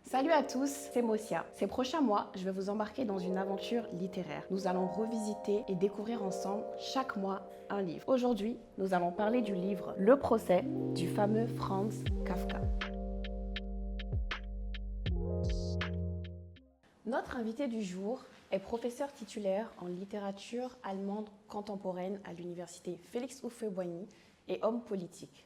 Salut à tous, c'est Mosia. Ces prochains mois, je vais vous embarquer dans une aventure littéraire. Nous allons revisiter et découvrir ensemble chaque mois un livre. Aujourd'hui, nous allons parler du livre Le procès du fameux Franz Kafka. Notre invité du jour est professeur titulaire en littérature allemande contemporaine à l'université Félix Houphouët-Boigny et homme politique.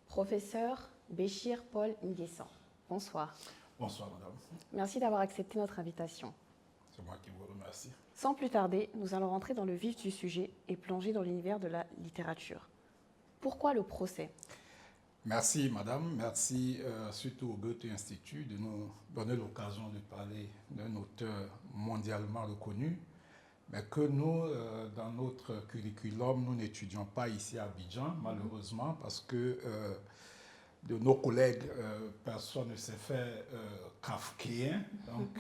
Professeur Béchir Paul Nguessan. Bonsoir. Bonsoir, madame. Merci d'avoir accepté notre invitation. C'est moi qui vous remercie. Sans plus tarder, nous allons rentrer dans le vif du sujet et plonger dans l'univers de la littérature. Pourquoi le procès ? Merci, madame. Merci surtout au Goethe Institut de nous donner l'occasion de parler d'un auteur mondialement reconnu, mais que nous, dans notre curriculum, nous n'étudions pas ici à Abidjan, malheureusement, parce que de nos collègues, personne ne s'est fait kafkaïen. Donc,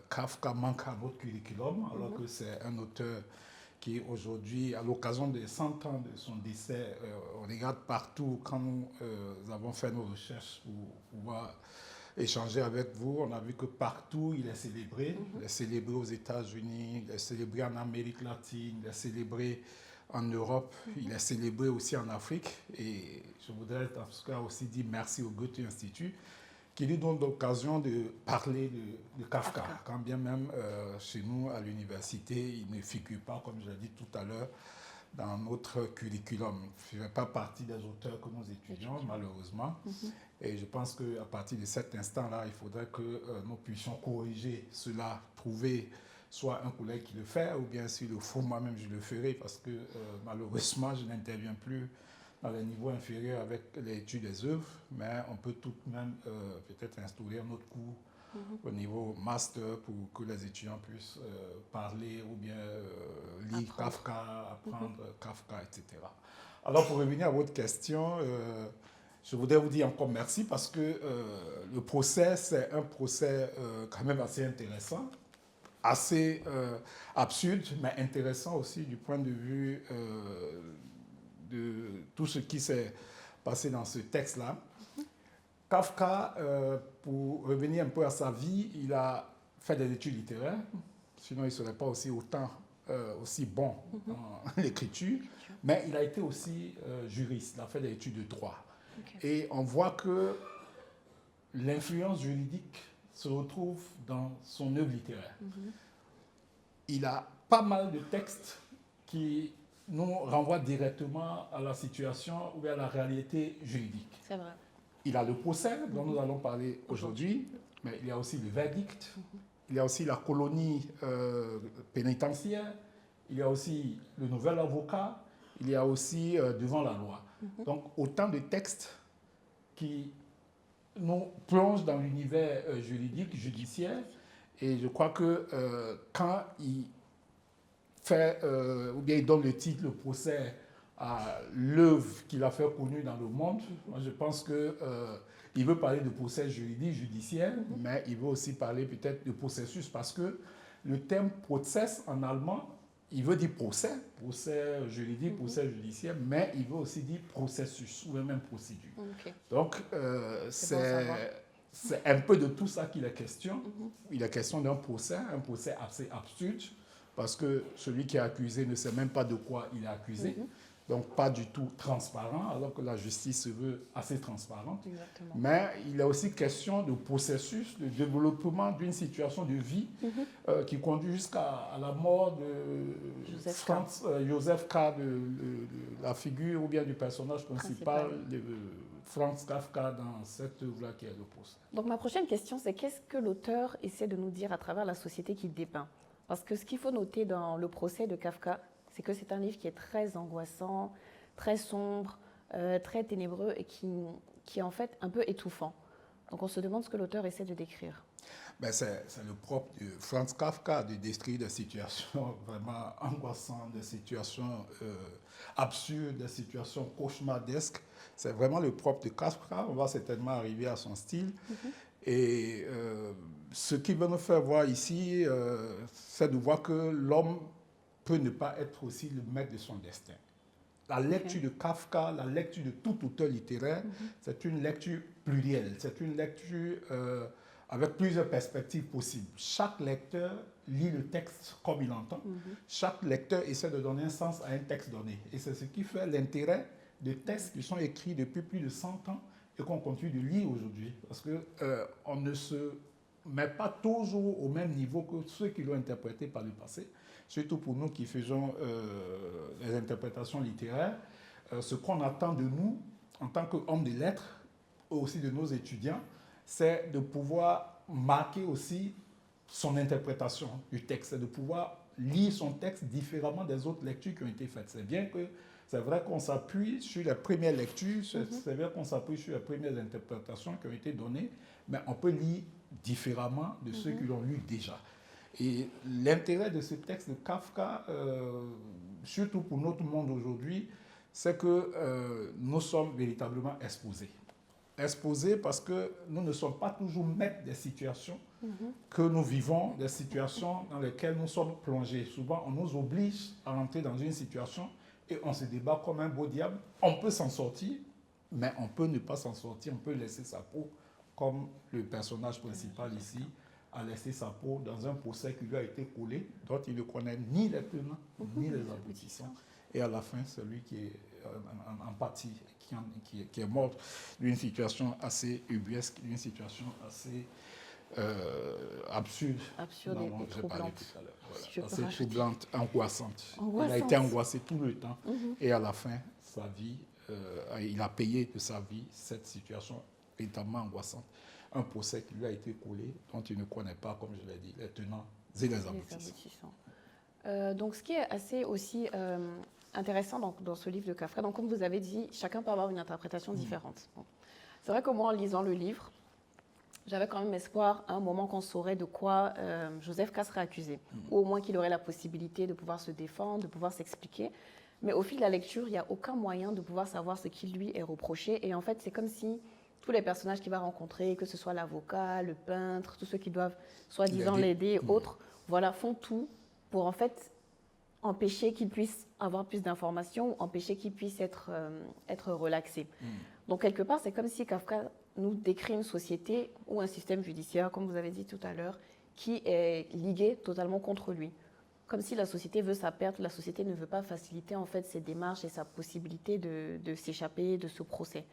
Kafka manque à notre curriculum, alors que c'est un auteur qui, aujourd'hui, à l'occasion des 100 ans de son décès, on regarde partout quand nous avons fait nos recherches pour pouvoir échanger avec vous. On a vu que partout, il est célébré. Il est célébré aux États-Unis, il est célébré en Amérique latine, il est célébré en Europe, il est célébré aussi en Afrique. Et je voudrais en tout cas aussi dire merci au Goethe Institut qui nous donne l'occasion de parler de Kafka. Quand bien même chez nous à l'université, il ne figure pas, comme je l'ai dit tout à l'heure, dans notre curriculum. Il ne fait pas partie des auteurs que nous étudions, malheureusement. Et je pense qu'à partir de cet instant-là, il faudrait que nous puissions corriger cela, trouver soit un collègue qui le fait, ou bien si le faut, moi-même je le ferai, parce que malheureusement, je n'interviens plus dans les niveaux inférieurs avec l'étude des œuvres, mais on peut tout de même peut-être instaurer un autre cours au niveau master pour que les étudiants puissent parler ou bien lire Kafka, apprendre Kafka, etc. Alors pour revenir à votre question, je voudrais vous dire encore merci parce que le procès, c'est un procès quand même assez intéressant, assez absurde, mais intéressant aussi du point de vue de tout ce qui s'est passé dans ce texte-là. Kafka, pour revenir un peu à sa vie, il a fait des études littéraires, sinon il ne serait pas aussi bon en l'écriture, mais il a été aussi juriste, il a fait des études de droit. Et on voit que l'influence juridique se retrouve dans son œuvre littéraire. Il a pas mal de textes qui nous renvoient directement à la situation ou à la réalité juridique. C'est vrai. Il a le procès dont nous allons parler aujourd'hui, mais il y a aussi le verdict, il y a aussi la colonie pénitentiaire, il y a aussi le nouvel avocat, il y a aussi devant la loi. Donc autant de textes qui nous plongent dans l'univers juridique, judiciaire, et je crois que quand il fait, ou bien il donne le titre, le procès, à l'œuvre qu'il a fait connue dans le monde, moi je pense qu'il veut parler de procès juridique, judiciaire, mais il veut aussi parler peut-être de processus, parce que le terme process en allemand, il veut dire procès juridique, procès judiciaire, mais il veut aussi dire processus, ou même procédure. Donc c'est un peu de tout ça qu'il est question. Il est question d'un procès, un procès assez absurde, parce que celui qui est accusé ne sait même pas de quoi il est accusé. Donc pas du tout transparent, alors que la justice se veut assez transparente. Exactement. Mais il est aussi question de processus, de développement d'une situation de vie qui conduit jusqu'à la mort de Joseph K., de la figure ou bien du personnage principal de Franz Kafka dans cette œuvre-là qui est le procès. Donc ma prochaine question, c'est qu'est-ce que l'auteur essaie de nous dire à travers la société qu'il dépeint ? Parce que ce qu'il faut noter dans le procès de Kafka, c'est que c'est un livre qui est très angoissant, très sombre, très ténébreux et qui est en fait un peu étouffant. Donc on se demande ce que l'auteur essaie de décrire. Ben c'est le propre de Franz Kafka de décrire des situations vraiment angoissantes, des situations absurdes, des situations cauchemardesques. C'est vraiment le propre de Kafka. On va certainement arriver à son style. Et ce qu'il veut nous faire voir ici, c'est de voir que l'homme peut ne pas être aussi le maître de son destin. La lecture de Kafka, la lecture de tout auteur littéraire, c'est une lecture plurielle, c'est une lecture avec plusieurs perspectives possibles. Chaque lecteur lit le texte comme il entend. Chaque lecteur essaie de donner un sens à un texte donné. Et c'est ce qui fait l'intérêt de textes qui sont écrits depuis plus de 100 ans et qu'on continue de lire aujourd'hui. Parce qu'on ne se met pas toujours au même niveau que ceux qui l'ont interprété par le passé. Surtout pour nous qui faisons les interprétations littéraires. Ce qu'on attend de nous, en tant qu'hommes de lettres, aussi de nos étudiants, c'est de pouvoir marquer aussi son interprétation du texte, c'est de pouvoir lire son texte différemment des autres lectures qui ont été faites. C'est bien que c'est vrai qu'on s'appuie sur les premières lectures, c'est vrai qu'on s'appuie sur les premières interprétations qui ont été données, mais on peut lire différemment de ceux qui l'ont lu déjà. Et l'intérêt de ce texte de Kafka, surtout pour notre monde aujourd'hui, c'est que nous sommes véritablement exposés. Exposés parce que nous ne sommes pas toujours maîtres des situations que nous vivons, des situations dans lesquelles nous sommes plongés. Souvent, on nous oblige à entrer dans une situation et on se débat comme un beau diable. On peut s'en sortir, mais on peut ne pas s'en sortir, on peut laisser sa peau, comme le personnage principal ici a laissé sa peau dans un procès qui lui a été collé, dont il ne connaît ni les tenants, ni les aboutissants. Et à la fin, c'est lui qui est en partie, qui est mort d'une situation assez ubuesque, d'une situation assez absurde dont j'ai parlé tout à l'heure. Voilà. Assez troublante, angoissante. Il a été angoissé tout le temps. Et à la fin, sa vie, il a payé de sa vie cette situation véritablement angoissante. Un procès qui lui a été collé, dont il ne connaît pas, comme je l'ai dit, les tenants et les aboutissants. Donc, ce qui est assez aussi intéressant dans ce livre de Kafka, donc comme vous avez dit, chacun peut avoir une interprétation différente. Bon. C'est vrai que moi, en lisant le livre, j'avais quand même espoir à un moment qu'on saurait de quoi Joseph K. serait accusé, ou au moins qu'il aurait la possibilité de pouvoir se défendre, de pouvoir s'expliquer. Mais au fil de la lecture, il n'y a aucun moyen de pouvoir savoir ce qui lui est reproché. Et en fait, c'est comme si tous les personnages qu'il va rencontrer, que ce soit l'avocat, le peintre, tous ceux qui doivent soi-disant l'aider et autres, voilà, font tout pour en fait empêcher qu'il puisse avoir plus d'informations, empêcher qu'il puisse être relaxé. Donc quelque part, c'est comme si Kafka nous décrit une société ou un système judiciaire, comme vous avez dit tout à l'heure, qui est ligué totalement contre lui. Comme si la société veut sa perte, la société ne veut pas faciliter en fait ses démarches et sa possibilité de s'échapper de ce procès.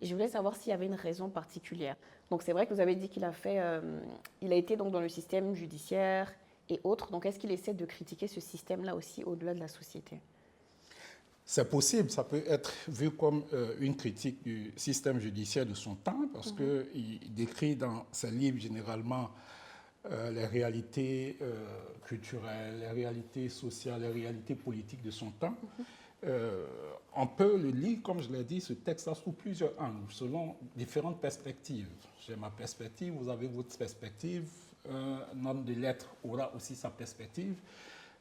Et je voulais savoir s'il y avait une raison particulière. Donc c'est vrai que vous avez dit qu'il a fait, il a été donc dans le système judiciaire et autres. Donc est-ce qu'il essaie de critiquer ce système-là aussi au-delà de la société ? C'est possible, ça peut être vu comme une critique du système judiciaire de son temps, parce qu'il décrit dans ses livres généralement les réalités culturelles, les réalités sociales, les réalités politiques de son temps. On peut le lire, comme je l'ai dit, ce texte-là sous plusieurs angles, selon différentes perspectives. J'ai ma perspective, vous avez votre perspective, un homme de lettres aura aussi sa perspective.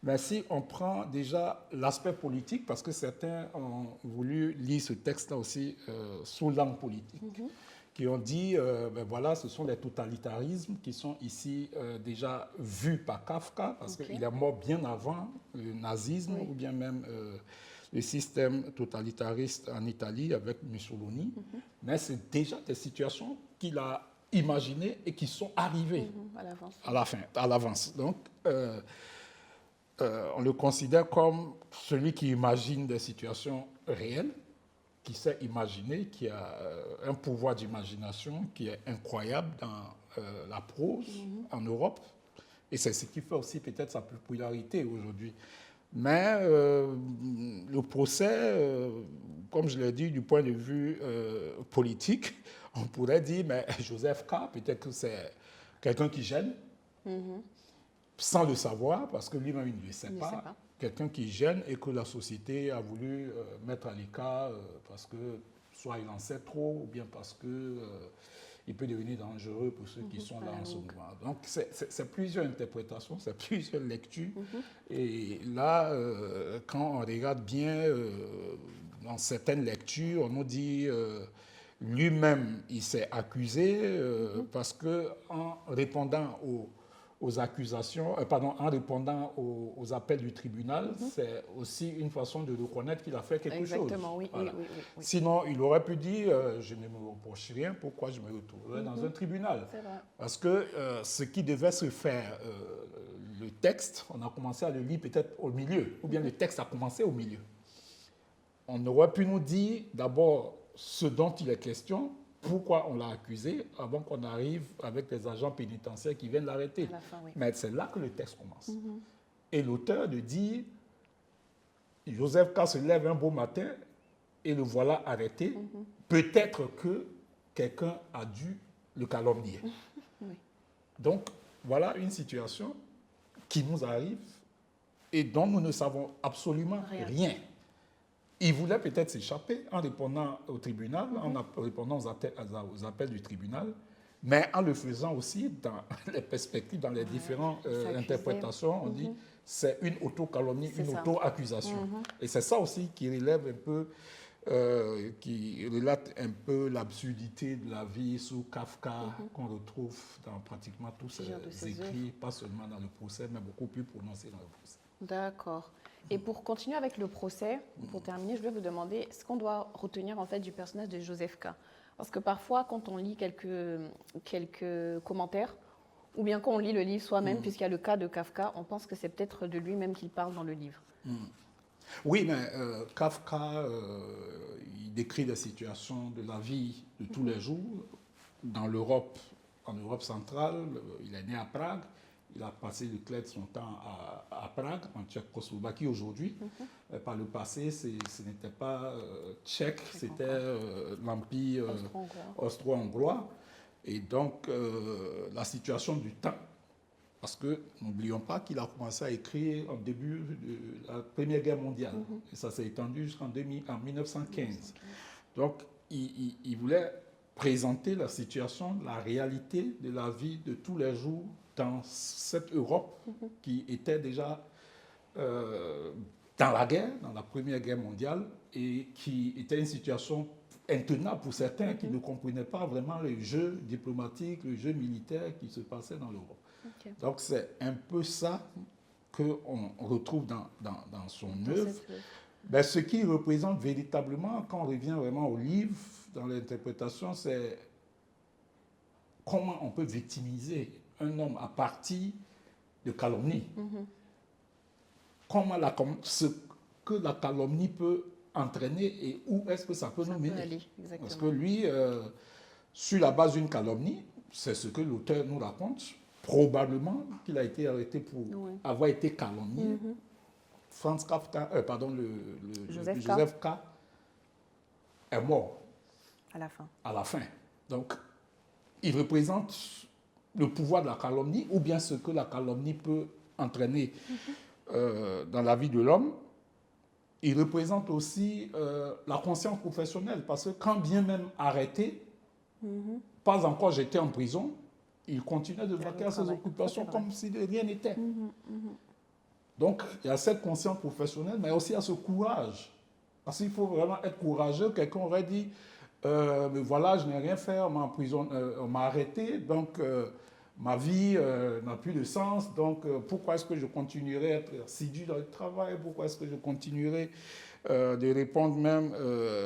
Mais si on prend déjà l'aspect politique, parce que certains ont voulu lire ce texte-là aussi sous l'angle politique, qui ont dit, ben voilà, ce sont les totalitarismes qui sont ici déjà vus par Kafka, parce qu'il est mort bien avant le nazisme, ou bien même le système totalitariste en Italie avec Mussolini. Mais c'est déjà des situations qu'il a imaginées et qui sont arrivées à l'avance. Donc, on le considère comme celui qui imagine des situations réelles, qui sait imaginer, qui a un pouvoir d'imagination qui est incroyable dans la prose en Europe. Et c'est ce qui fait aussi peut-être sa popularité aujourd'hui. Mais le procès, comme je l'ai dit, du point de vue politique, on pourrait dire, mais Joseph K., peut-être que c'est quelqu'un qui gêne, sans le savoir, parce que lui-même, il ne le sait pas. Quelqu'un qui gêne et que la société a voulu mettre à l'écart parce que soit il en sait trop, ou bien parce que il peut devenir dangereux pour ceux qui sont là en ce moment. Donc, c'est plusieurs interprétations, c'est plusieurs lectures. Et là, quand on regarde bien, dans certaines lectures, on nous dit lui-même, il s'est accusé parce qu'en répondant aux aux accusations, en répondant aux appels du tribunal, c'est aussi une façon de reconnaître qu'il a fait quelque chose. Exactement, oui, Voilà. oui. Sinon, il aurait pu dire je ne me reproche rien, pourquoi je me retrouverais dans un tribunal? C'est vrai. Parce que ce qui devait se faire, le texte, on a commencé à le lire peut-être au milieu, ou bien le texte a commencé au milieu. On aurait pu nous dire d'abord ce dont il est question, pourquoi on l'a accusé, avant qu'on arrive avec les agents pénitentiaires qui viennent l'arrêter. Oui. Mais c'est là que le texte commence. Et l'auteur de dire, Joseph K. se lève un beau matin et le voilà arrêté, peut-être que quelqu'un a dû le calomnier. Oui. Donc, voilà une situation qui nous arrive et dont nous ne savons absolument rien. Il voulait peut-être s'échapper en répondant au tribunal, en répondant aux appels du tribunal, mais en le faisant aussi dans les perspectives, dans les différentes interprétations, on dit c'est une auto-calomnie, une auto-accusation. Et c'est ça aussi qui relève un peu, qui relate un peu l'absurdité de la vie sous Kafka qu'on retrouve dans pratiquement tous ses écrits, pas seulement dans le procès, mais beaucoup plus prononcé dans le procès. D'accord. Et pour continuer avec le procès, pour terminer, je vais vous demander ce qu'on doit retenir en fait du personnage de Joseph K. Parce que parfois, quand on lit quelques commentaires, ou bien quand on lit le livre soi-même, puisqu'il y a le cas de Kafka, on pense que c'est peut-être de lui-même qu'il parle dans le livre. Oui, mais Kafka, il décrit des situations de la vie de tous les jours dans l'Europe, en Europe centrale. Il est né à Prague. Il a passé le clair de son temps à Prague, en Tchécoslovaquie aujourd'hui. Par le passé, ce n'était pas tchèque, c'était l'Empire austro-hongrois. Et donc, la situation du temps, parce que n'oublions pas qu'il a commencé à écrire au début de la Première Guerre mondiale. Et ça s'est étendu jusqu'en 1915. Donc, il voulait présenter la situation, la réalité de la vie de tous les jours dans cette Europe qui était déjà dans la guerre, dans la Première Guerre mondiale, et qui était une situation intenable pour certains qui ne comprenaient pas vraiment le jeu diplomatique, le jeu militaire qui se passait dans l'Europe. Donc c'est un peu ça qu'on retrouve dans son œuvre. Ben, ce qui représente véritablement, quand on revient vraiment au livre, dans l'interprétation, c'est comment on peut victimiser un homme à partir de calomnie. Comment ce que la calomnie peut entraîner et où est-ce que ça peut nous mener. Parce que lui, sur la base d'une calomnie, c'est ce que l'auteur nous raconte, probablement qu'il a été arrêté pour avoir été calomnié. Franz Kafka, Joseph K. est mort à la fin. Donc, il représente le pouvoir de la calomnie ou bien ce que la calomnie peut entraîner dans la vie de l'homme. Il représente aussi la conscience professionnelle parce que quand bien même arrêté, pas encore jeté en prison, il continuait de vaquer à ses occupations comme si de rien n'était. Donc, il y a cette conscience professionnelle, mais aussi à ce courage. Parce qu'il faut vraiment être courageux. Quelqu'un aurait dit, mais voilà, je n'ai rien fait, on m'a arrêté, donc ma vie n'a plus de sens, donc pourquoi est-ce que je continuerai à être assidu dans le travail? Pourquoi est-ce que je continuerai de répondre même,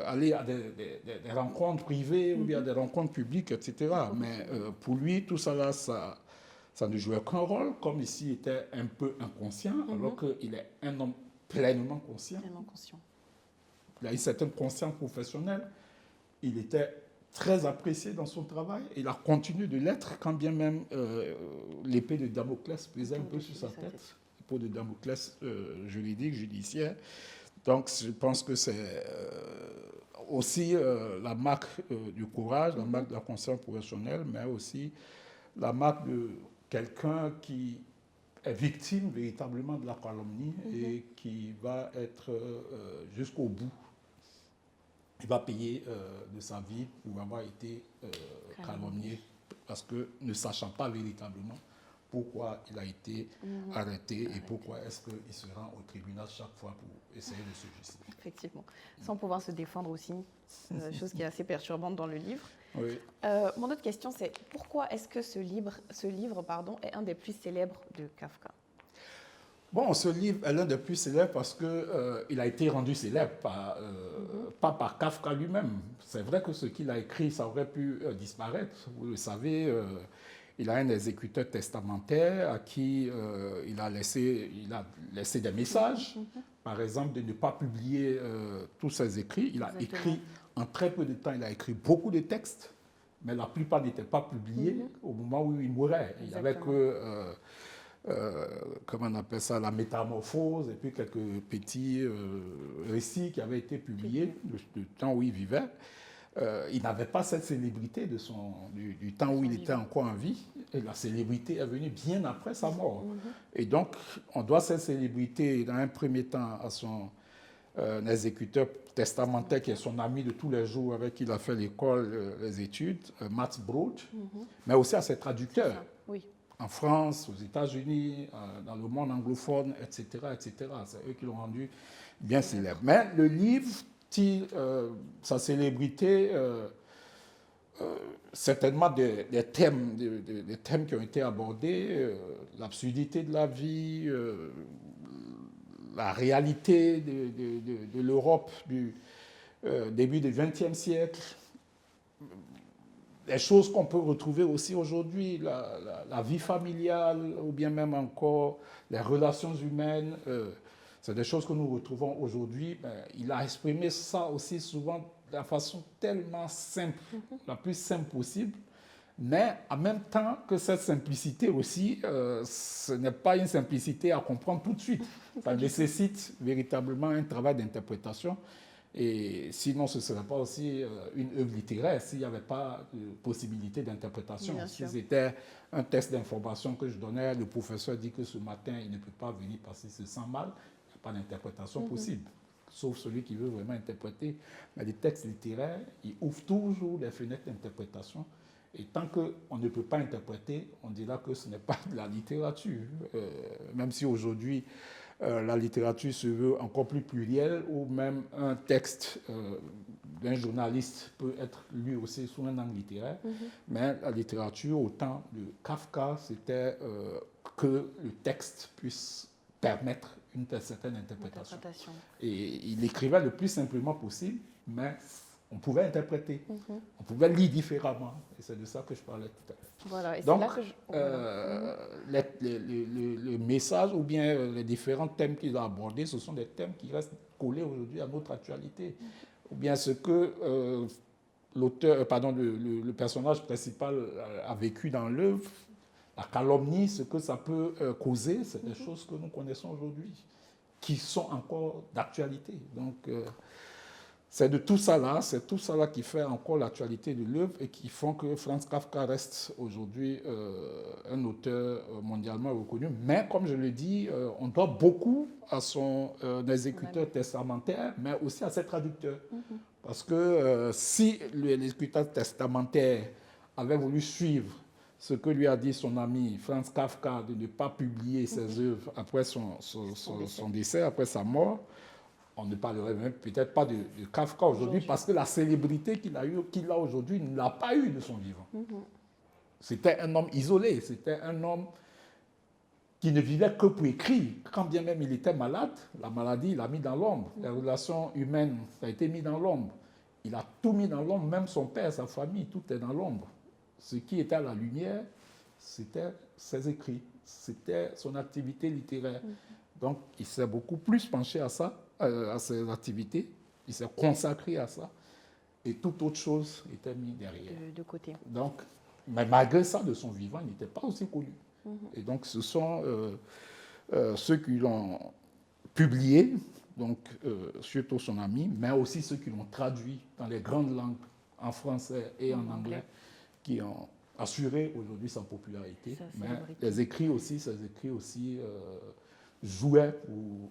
aller à des rencontres privées ou bien des rencontres publiques, etc. Mais pour lui, tout ça là, ça ne jouait qu'un rôle, comme ici il était un peu inconscient, alors qu'il est un homme pleinement conscient. Il a une certaine conscience professionnelle. Il était très apprécié dans son travail. Il a continué de l'être, quand bien même l'épée de Damoclès pesait un peu sur sa tête. L'épée de Damoclès juridique, judiciaire. Donc, je pense que c'est aussi la marque du courage, la marque de la conscience professionnelle, mais aussi la marque de quelqu'un qui est victime véritablement de la calomnie et qui va être jusqu'au bout. Il va payer de sa vie pour avoir été calomnié parce que ne sachant pas véritablement pourquoi il a été arrêté et pourquoi est-ce qu'il se rend au tribunal chaque fois pour essayer de se justifier. Effectivement, sans pouvoir se défendre aussi, chose qui est assez perturbante dans le livre. Oui. Mon autre question, c'est pourquoi est-ce que ce livre est un des plus célèbres de Kafka? Bon, ce livre est l'un des plus célèbres parce qu'il a été rendu célèbre pas par Kafka lui-même. C'est vrai que ce qu'il a écrit, ça aurait pu disparaître. Vous le savez, il a un exécuteur testamentaire à qui il a laissé des messages. Par exemple, de ne pas publier tous ses écrits. Il a écrit, en très peu de temps, il a écrit beaucoup de textes, mais la plupart n'étaient pas publiés au moment où il mourait. Il n'y avait que... comment on appelle ça, la métamorphose, et puis quelques petits récits qui avaient été publiés du temps où il vivait. Il n'avait pas cette célébrité du temps où il était encore en vie, et la célébrité est venue bien après sa mort. Et donc, on doit cette célébrité, dans un premier temps, à son exécuteur testamentaire, qui est son ami de tous les jours, avec qui il a fait l'école, les études, Mats Brood, mais aussi à ses traducteurs. Oui. En France, aux États-Unis, dans le monde anglophone, etc., etc. C'est eux qui l'ont rendu bien célèbre. Mais le livre tire sa célébrité certainement des thèmes qui ont été abordés, l'absurdité de la vie, la réalité de l'Europe du début du XXe siècle, les choses qu'on peut retrouver aussi aujourd'hui, la vie familiale, ou bien même encore les relations humaines, c'est des choses que nous retrouvons aujourd'hui. Il a exprimé ça aussi souvent de la façon tellement simple, la plus simple possible, mais en même temps que cette simplicité aussi, ce n'est pas une simplicité à comprendre tout de suite. Ça nécessite véritablement un travail d'interprétation. Et sinon, ce ne serait pas aussi une œuvre littéraire s'il n'y avait pas de possibilité d'interprétation. Si c'était un texte d'information que je donnais, le professeur dit que ce matin, il ne peut pas venir parce qu'il se sent mal, il n'y a pas d'interprétation possible, sauf celui qui veut vraiment interpréter. Mais les textes littéraires, ils ouvrent toujours des fenêtres d'interprétation. Et tant qu'on ne peut pas interpréter, on dira que ce n'est pas de la littérature. Même si aujourd'hui, la littérature se veut encore plus plurielle, ou même un texte d'un journaliste peut être lu aussi sous un angle littéraire. Mais la littérature, au temps de Kafka, c'était que le texte puisse permettre une certaine interprétation. Et il écrivait le plus simplement possible, mais on pouvait interpréter, on pouvait lire différemment. Et c'est de ça que je parlais tout à l'heure. Voilà, et donc, là que le message ou bien les différents thèmes qu'il a abordés, ce sont des thèmes qui restent collés aujourd'hui à notre actualité. Ou bien ce que le personnage principal a vécu dans l'œuvre, la calomnie, ce que ça peut causer, c'est des choses que nous connaissons aujourd'hui, qui sont encore d'actualité. Donc, c'est tout ça là qui fait encore l'actualité de l'œuvre et qui font que Franz Kafka reste aujourd'hui un auteur mondialement reconnu. Mais comme je le dis, on doit beaucoup à son exécuteur testamentaire, mais aussi à ses traducteurs. Parce que si l'exécuteur testamentaire avait voulu suivre ce que lui a dit son ami Franz Kafka de ne pas publier ses œuvres après son décès, après sa mort, on ne parlerait même peut-être pas de Kafka aujourd'hui parce que la célébrité qu'il a aujourd'hui, il ne l'a pas eu de son vivant. C'était un homme isolé, c'était un homme qui ne vivait que pour écrire. Quand bien même il était malade, la maladie, il l'a mis dans l'ombre. Les relations humaines, ça a été mis dans l'ombre. Il a tout mis dans l'ombre, même son père, sa famille, tout est dans l'ombre. Ce qui était à la lumière, c'était ses écrits, c'était son activité littéraire. Donc, il s'est beaucoup plus penché à ça, à ses activités. Il s'est consacré à ça. Et toute autre chose était mise derrière. De côté. Donc, mais malgré ça, de son vivant, il n'était pas aussi connu. Et donc, ce sont ceux qui l'ont publié, donc surtout son ami, mais aussi ceux qui l'ont traduit dans les grandes langues, en français et en anglais, qui ont assuré aujourd'hui sa popularité. Mais ses écrits aussi jouaient pour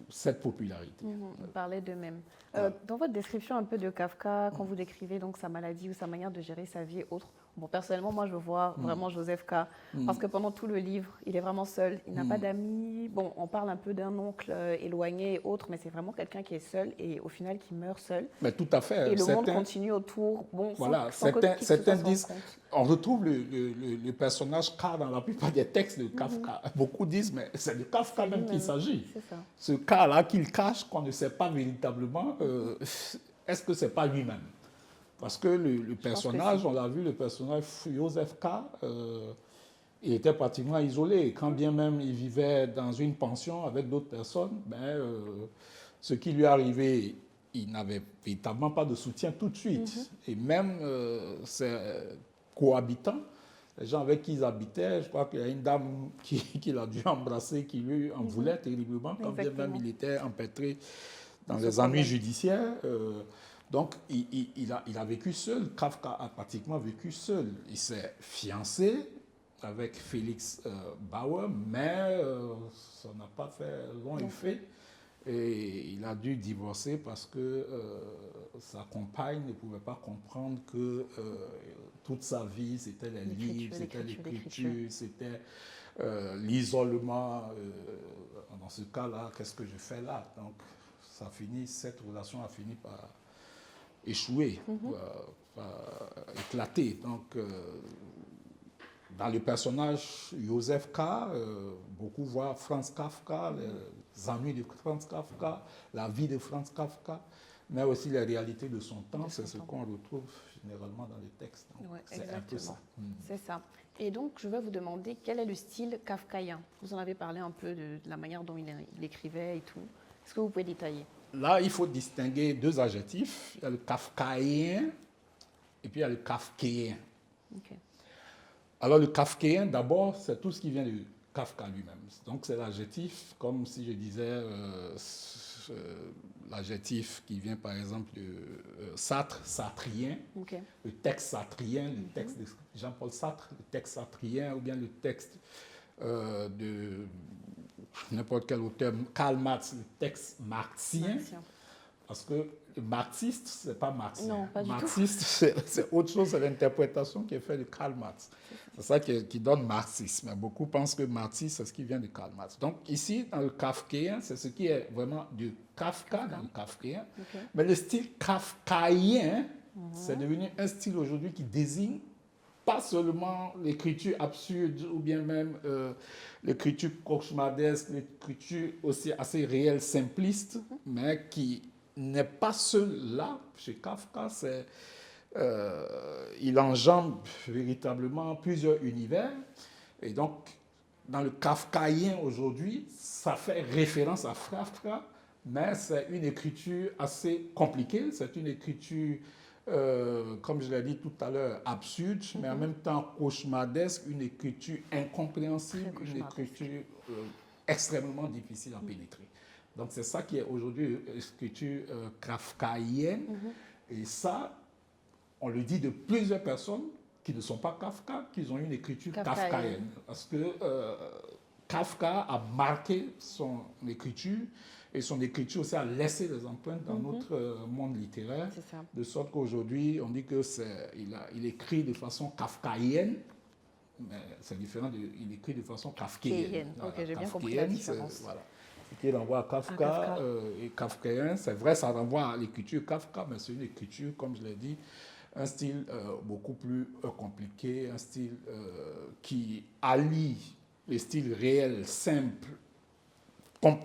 cette popularité. On parlait d'eux-mêmes. Dans votre description un peu de Kafka, quand vous décrivez donc sa maladie ou sa manière de gérer sa vie et autres, Bon, personnellement, moi, je vois vraiment Joseph K. Parce que pendant tout le livre, il est vraiment seul. Il n'a pas d'amis. Bon, on parle un peu d'un oncle éloigné et autres, mais c'est vraiment quelqu'un qui est seul et au final qui meurt seul. Mais tout à fait. Et le monde continue autour, bon, Voilà, sans que qui que ce soit certains se rende disent, compte. on retrouve le personnage K dans la plupart des textes de Kafka. Beaucoup disent, mais c'est de Kafka même qu'il s'agit. C'est ça. Ce K-là qu'il cache, qu'on ne sait pas véritablement, est-ce que c'est pas lui-même? Parce que le personnage, on l'a vu, le personnage Joseph K, il était pratiquement isolé. Quand bien même il vivait dans une pension avec d'autres personnes, ce qui lui est arrivé, il n'avait véritablement pas de soutien tout de suite. Et même ses cohabitants, les gens avec qui ils habitaient, je crois qu'il y a une dame qu'il a dû embrasser, qui lui en voulait terriblement, quand bien même il était empêtré dans les ennuis judiciaires. Donc, il a vécu seul. Kafka a pratiquement vécu seul. Il s'est fiancé avec Félix Bauer, mais ça n'a pas fait long effet. Et il a dû divorcer parce que sa compagne ne pouvait pas comprendre que toute sa vie, c'était les livres, c'était l'écriture, c'était l'isolement. Dans ce cas-là, qu'est-ce que je fais là? Donc, cette relation a fini par échouer, par éclater. Donc, dans le personnage Joseph K, beaucoup voient Franz Kafka, les ennuis de Franz Kafka, la vie de Franz Kafka, mais aussi les réalités de son temps. C'est ce qu'on retrouve généralement dans les textes. Ouais, c'est un peu ça. C'est ça. Et donc, je vais vous demander quel est le style kafkaïen. Vous en avez parlé un peu de la manière dont il écrivait et tout. Est-ce que vous pouvez détailler? Là, il faut distinguer deux adjectifs. Il y a le kafkaïen et puis il y a le kafkéen. Okay. Alors, le kafkéen, d'abord, c'est tout ce qui vient de Kafka lui-même. Donc, c'est l'adjectif, comme si je disais l'adjectif qui vient, par exemple, de Sartre, sartrien, le texte sartrien, le texte de Jean-Paul Sartre, le texte sartrien, ou bien le texte de n'importe quel auteur, Karl Marx, le texte marxien. Parce que le marxiste, ce n'est pas marxien. Non, pas du marxiste, c'est autre chose, c'est l'interprétation qui est faite de Karl Marx. C'est ça qui donne marxisme. Beaucoup pensent que marxisme, c'est ce qui vient de Karl Marx. Donc ici, dans le kafkéen, c'est ce qui est vraiment du Kafka dans le kafkéen. Mais le style kafkaïen, c'est devenu un style aujourd'hui qui désigne pas seulement l'écriture absurde ou bien même l'écriture cauchemardesque, l'écriture aussi assez réelle, simpliste, mais qui n'est pas seul là. Chez Kafka, il enjambe véritablement plusieurs univers. Et donc, dans le kafkaïen aujourd'hui, ça fait référence à Kafka, mais c'est une écriture assez compliquée. C'est une écriture, comme je l'ai dit tout à l'heure, absurde, mais en même temps cauchemardesque, une écriture incompréhensible, une écriture extrêmement difficile à pénétrer. Donc, c'est ça qui est aujourd'hui l'écriture kafkaïenne. Et ça, on le dit de plusieurs personnes qui ne sont pas Kafka, qui ont une écriture kafkaïenne. Parce que Kafka a marqué son écriture, et son écriture aussi a laissé des empreintes dans notre monde littéraire. De sorte qu'aujourd'hui, on dit qu'il écrit de façon kafkaïenne, mais c'est différent, il écrit de façon kafkéenne. Ok, j'ai bien compris la différence. Voilà. Qui renvoie à Kafka, et kafkaïen, c'est vrai, ça renvoie à l'écriture Kafka, mais c'est une écriture, comme je l'ai dit, un style beaucoup plus compliqué, un style qui allie les styles réels, simples,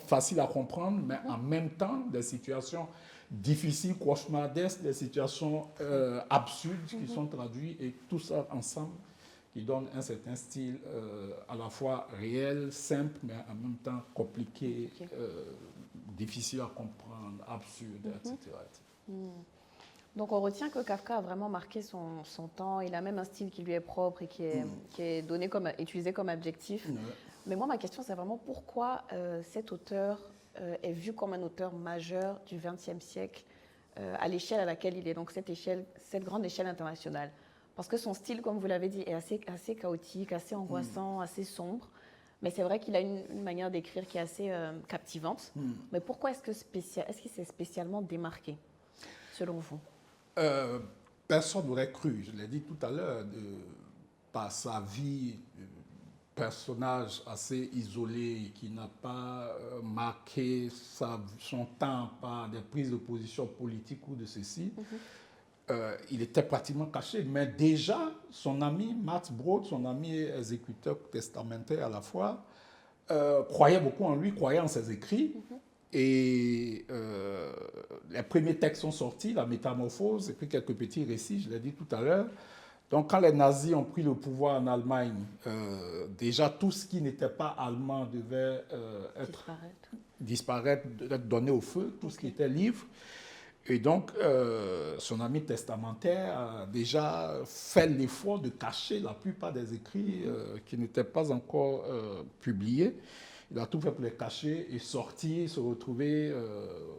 facile à comprendre, mais en même temps des situations difficiles, cauchemardesques, des situations absurdes qui sont traduites, et tout ça ensemble qui donne un certain style à la fois réel, simple, mais en même temps compliqué, difficile à comprendre, absurde, etc. Donc on retient que Kafka a vraiment marqué son temps. Il a même un style qui lui est propre et qui est donné utilisé comme adjectif. Mais moi, ma question, c'est vraiment pourquoi cet auteur est vu comme un auteur majeur du XXe siècle à l'échelle à laquelle il est, donc cette grande échelle internationale. Parce que son style, comme vous l'avez dit, est assez chaotique, assez angoissant, assez sombre. Mais c'est vrai qu'il a une manière d'écrire qui est assez captivante. Mais pourquoi est-ce qu'il s'est spécialement démarqué, selon vous? personne n'aurait cru, je l'ai dit tout à l'heure, par sa vie, personnage assez isolé, qui n'a pas marqué son temps par des prises de position politiques ou de ceci. Il était pratiquement caché. Mais déjà, son ami Max Brod, son ami exécuteur testamentaire à la fois, croyait beaucoup en lui, croyait en ses écrits. Et les premiers textes sont sortis, la métamorphose, et puis quelques petits récits, je l'ai dit tout à l'heure. Donc quand les nazis ont pris le pouvoir en Allemagne, déjà tout ce qui n'était pas allemand devait disparaître, être donné au feu, tout ce qui était livre. Et donc son ami testamentaire a déjà fait l'effort de cacher la plupart des écrits qui n'étaient pas encore publiés. Il a tout fait pour les cacher et sortir, se retrouver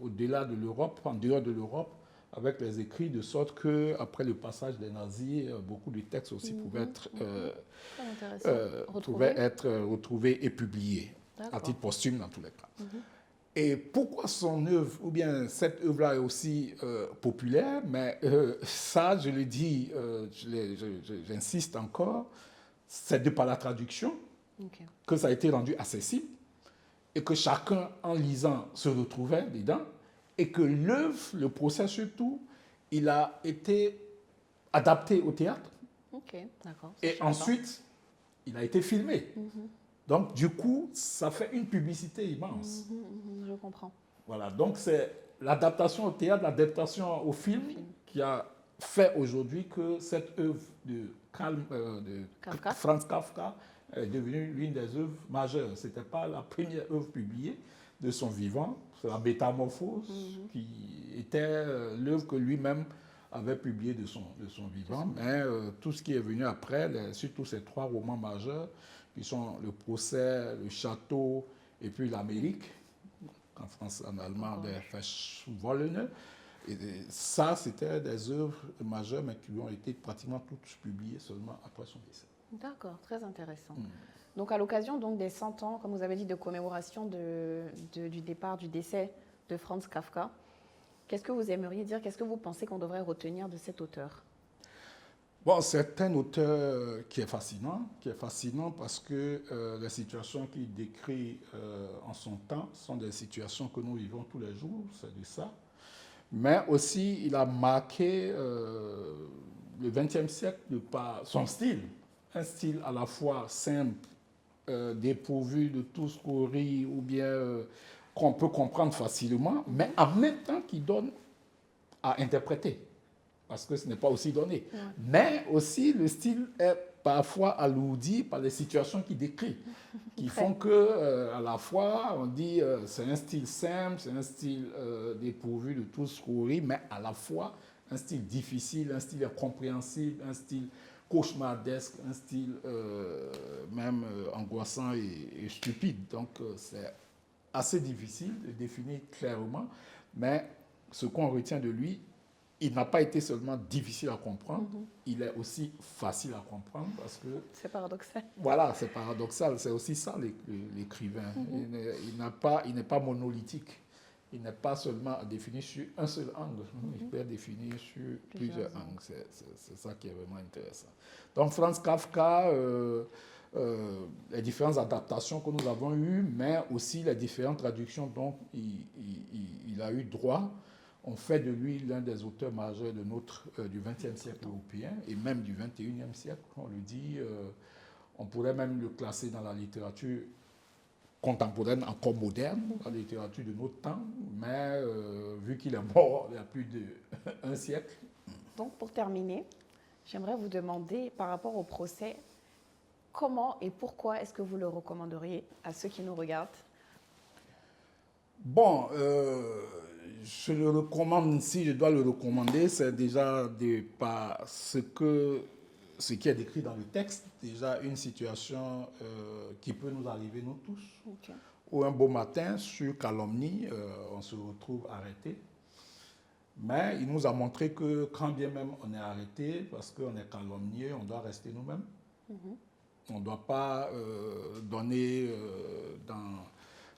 au-delà de l'Europe, en dehors de l'Europe, avec les écrits, de sorte qu'après le passage des nazis, beaucoup de textes aussi pouvaient être retrouvés et publiés, à titre posthume dans tous les cas. Et pourquoi son œuvre, ou bien cette œuvre-là est aussi populaire, mais ça, je le dis, j'insiste encore, c'est de par la traduction que ça a été rendu accessible et que chacun, en lisant, se retrouvait dedans, et que l'œuvre, le procès surtout, il a été adapté au théâtre. Et ensuite, il a été filmé. Donc, du coup, ça fait une publicité immense. Je comprends. Voilà, donc c'est l'adaptation au théâtre, l'adaptation au film qui a fait aujourd'hui que cette œuvre de Franz Kafka est devenue l'une des œuvres majeures. Ce n'était pas la première œuvre publiée de son vivant, c'est la Métamorphose qui était l'œuvre que lui-même avait publiée de son vivant. Mais tout ce qui est venu après, surtout ces trois romans majeurs, qui sont le procès, le château et puis l'Amérique, en français, en allemand, des Festwollen. Et ça, c'était des œuvres majeures, mais qui ont été pratiquement toutes publiées seulement après son décès. D'accord, très intéressant. Donc, à l'occasion des 100 ans, comme vous avez dit, de commémoration du départ, du décès de Franz Kafka, qu'est-ce que vous aimeriez dire, qu'est-ce que vous pensez qu'on devrait retenir de cet auteur? Bon, c'est un auteur qui est fascinant parce que les situations qu'il décrit en son temps sont des situations que nous vivons tous les jours, c'est de ça. Mais aussi, il a marqué le XXe siècle par son style, un style à la fois simple, dépourvu de tout scorie ou bien qu'on peut comprendre facilement, mais en même temps qui donne à interpréter. Parce que ce n'est pas aussi donné. Mais aussi, le style est parfois alourdi par les situations qu'il décrit, qui font que, à la fois, on dit c'est un style simple, c'est un style dépourvu de tout scorie, mais à la fois un style difficile, un style incompréhensible, un style cauchemardesque, un style même angoissant et stupide. Donc, c'est assez difficile de définir clairement, mais ce qu'on retient de lui, il n'a pas été seulement difficile à comprendre, il est aussi facile à comprendre parce que... C'est paradoxal. Voilà, c'est paradoxal. C'est aussi ça l'écrivain. Il n'est pas monolithique. Il n'est pas seulement défini sur un seul angle. Il peut être défini sur plusieurs angles. C'est ça qui est vraiment intéressant. Donc Franz Kafka, les différentes adaptations que nous avons eues, mais aussi les différentes traductions dont il a eu droit, on fait de lui l'un des auteurs majeurs de du XXe siècle européen et même du XXIe siècle, on le dit. On pourrait même le classer dans la littérature contemporaine, encore moderne, la littérature de notre temps, mais vu qu'il est mort il y a plus d'un siècle. Donc, pour terminer, j'aimerais vous demander, par rapport au procès, comment et pourquoi est-ce que vous le recommanderiez à ceux qui nous regardent? Bon, je le recommande, si je dois le recommander, c'est déjà par ce qui est décrit dans le texte, déjà une situation qui peut nous arriver nous tous, où un beau matin, sur calomnie, on se retrouve arrêté. Mais il nous a montré que quand bien même on est arrêté, parce qu'on est calomnié, on doit rester nous-mêmes. On ne doit pas donner dans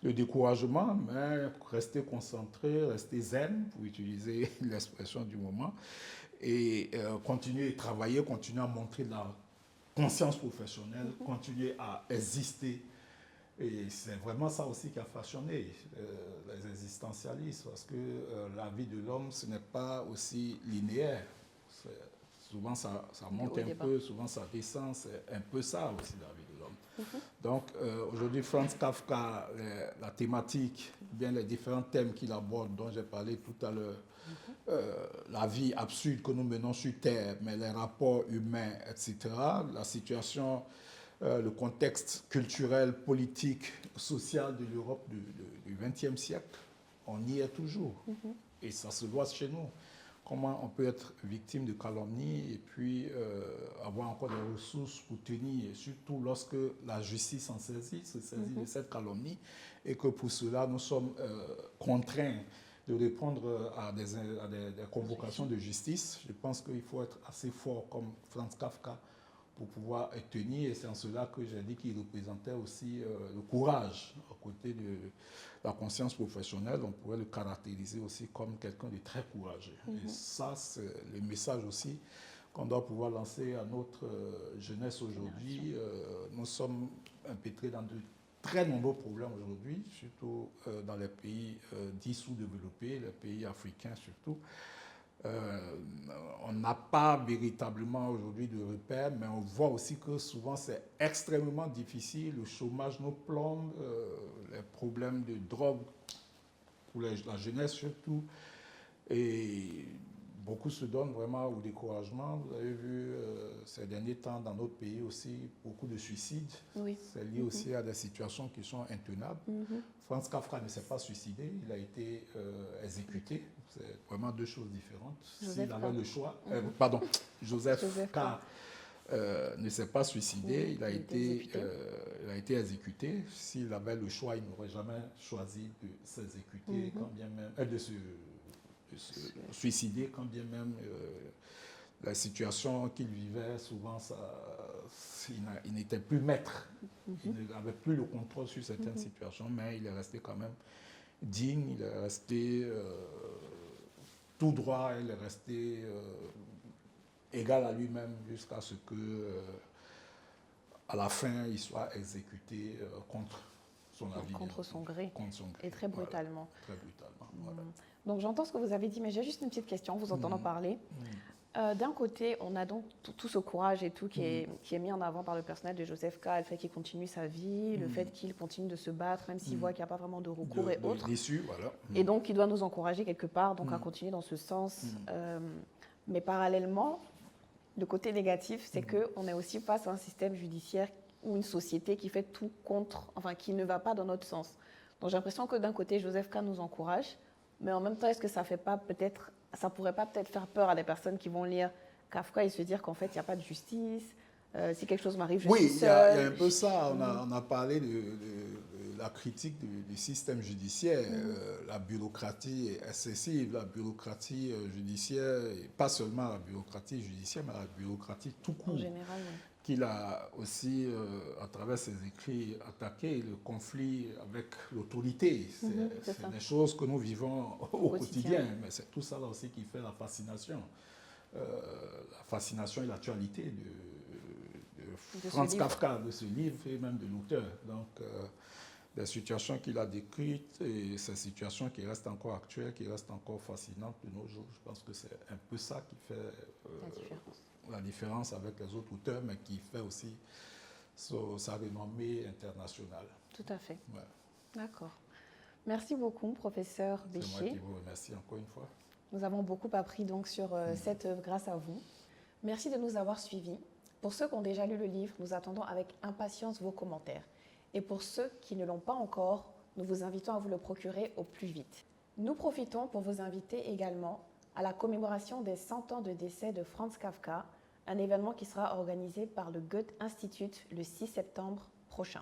le découragement, mais rester concentré, rester zen, pour utiliser l'expression du moment. et continuer à travailler, continuer à montrer de la conscience professionnelle, continuer à exister. Et c'est vraiment ça aussi qui a façonné les existentialistes, parce que la vie de l'homme, ce n'est pas aussi linéaire. Souvent, ça monte un peu, souvent, ça descend. C'est un peu ça aussi, la vie de l'homme. Donc, aujourd'hui, Franz Kafka, la thématique, bien les différents thèmes qu'il aborde, dont j'ai parlé tout à l'heure, la vie absurde que nous menons sur Terre, mais les rapports humains, etc., la situation, le contexte culturel, politique, social de l'Europe du XXe siècle, on y est toujours. Et ça se voit chez nous. Comment on peut être victime de calomnie et puis avoir encore des ressources pour tenir, et surtout lorsque la justice se saisit de cette calomnie, et que pour cela nous sommes contraints de répondre à des convocations de justice. Je pense qu'il faut être assez fort comme Franz Kafka pour pouvoir tenir, et c'est en cela que j'ai dit qu'il représentait aussi le courage. À côté de la conscience professionnelle, on pourrait le caractériser aussi comme quelqu'un de très courageux. Et ça, c'est le message aussi qu'on doit pouvoir lancer à notre jeunesse aujourd'hui. Nous sommes impétrés dans de très nombreux problèmes aujourd'hui, surtout dans les pays dits sous-développés, les pays africains surtout. On n'a pas véritablement aujourd'hui de repères, mais on voit aussi que souvent c'est extrêmement difficile. Le chômage nous plombe, les problèmes de drogue pour la jeunesse surtout. Et beaucoup se donnent vraiment au découragement. Vous avez vu ces derniers temps dans notre pays aussi beaucoup de suicides. Oui. C'est lié aussi à des situations qui sont intenables. Franz Kafka ne s'est pas suicidé, il a été exécuté. C'est vraiment deux choses différentes. S'il avait le choix, Joseph K. Ne s'est pas suicidé, il a été exécuté. S'il avait le choix, il n'aurait jamais choisi de s'exécuter, quand bien même, de se suicider, quand bien même la situation qu'il vivait, souvent, il n'était plus maître. Il n'avait plus le contrôle sur certaines situations, mais il est resté quand même digne, il est resté tout droit, il est resté égal à lui-même jusqu'à ce que, à la fin, il soit exécuté contre son avis. Contre son gré. Et très brutalement. Voilà, très brutalement. Voilà. Donc j'entends ce que vous avez dit, mais j'ai juste une petite question, vous entendant parler. D'un côté, on a donc tout ce courage et tout qui est mis en avant par le personnage de Joseph K, le fait qu'il continue sa vie, le fait qu'il continue de se battre, même s'il voit qu'il n'y a pas vraiment de recours et autres. Voilà. Et donc, il doit nous encourager quelque part donc, à continuer dans ce sens. Mais parallèlement, le côté négatif, c'est qu'on est aussi face à un système judiciaire ou une société qui fait tout contre, enfin, qui ne va pas dans notre sens. Donc, j'ai l'impression que d'un côté, Joseph K nous encourage, mais en même temps, est-ce que ça fait pas peut-être... Ça ne pourrait pas peut-être faire peur à des personnes qui vont lire Kafka et se dire qu'en fait, il n'y a pas de justice. Si quelque chose m'arrive, je suis seule. Oui, il y a un peu ça. On a parlé de la critique du système judiciaire. La bureaucratie est excessive. La bureaucratie judiciaire, et pas seulement la bureaucratie judiciaire, mais la bureaucratie tout court. En général, oui. Qu'il a aussi, à travers ses écrits, attaqué le conflit avec l'autorité. C'est des choses que nous vivons au quotidien, mais c'est tout ça là aussi qui fait la fascination et l'actualité de Franz Kafka, de ce livre et même de l'auteur. Donc, des situations qu'il a décrites et ces situations qui restent encore actuelles, qui restent encore fascinantes de nos jours. Je pense que c'est un peu ça qui fait la différence avec les autres auteurs, mais qui fait aussi sa renommée internationale. Tout à fait. Ouais. D'accord. Merci beaucoup, professeur Béchier. C'est moi qui vous remercie encore une fois. Nous avons beaucoup appris donc sur cette œuvre grâce à vous. Merci de nous avoir suivis. Pour ceux qui ont déjà lu le livre, nous attendons avec impatience vos commentaires. Et pour ceux qui ne l'ont pas encore, nous vous invitons à vous le procurer au plus vite. Nous profitons pour vous inviter également à la commémoration des 100 ans de décès de Franz Kafka, un événement qui sera organisé par le Goethe Institut le 6 septembre prochain.